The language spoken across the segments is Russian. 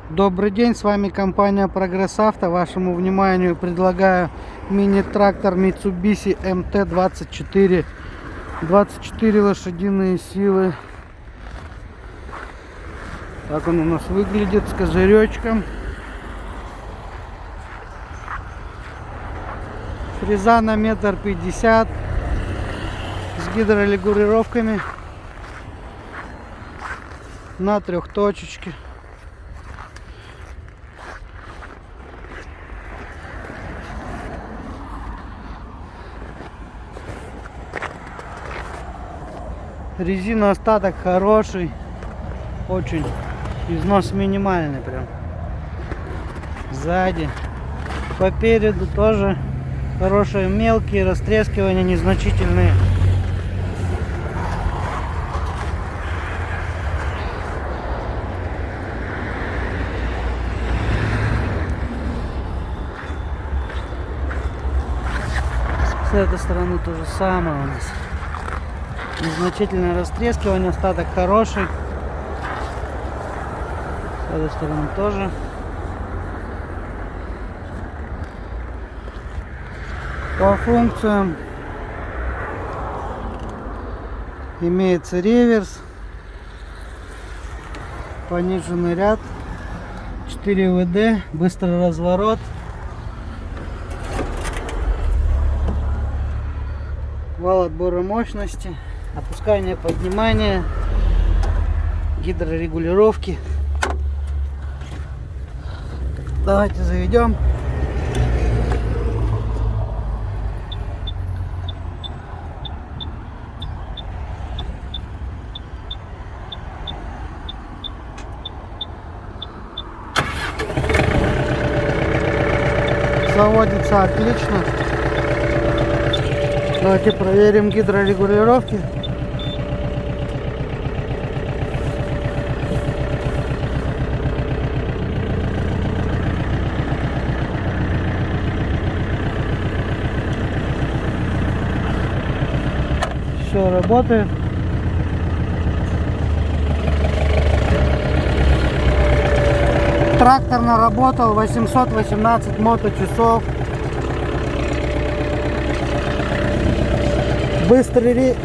Добрый день, с вами компания Прогресс Авто. Вашему вниманию предлагаю мини-трактор Mitsubishi MT-24. 24 лошадиные силы. Так он у нас выглядит, с козыречком. Фреза на 1,50 м с гидрорегулировками на трехточечке. Резина остаток хороший, очень износ минимальный прям. Сзади, попереду тоже хорошие, мелкие растрескивания, незначительные. С этой стороны то же самое у нас. Незначительное растрескивание, остаток хороший. С этой стороны тоже. По функциям имеется реверс, пониженный ряд, 4 ВД, быстрый разворот, вал отбора мощности, опускание, поднимание, гидрорегулировки. Давайте заведем. Заводится отлично. Давайте проверим гидрорегулировки. Все работает. Трактор наработал 818 моточасов. Быстрый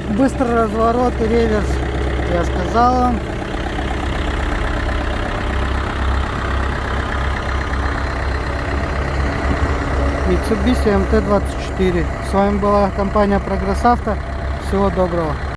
разворот и реверс, я сказал вам. Mitsubishi MT-24. С вами была компания Прогресс Авто. Всего доброго.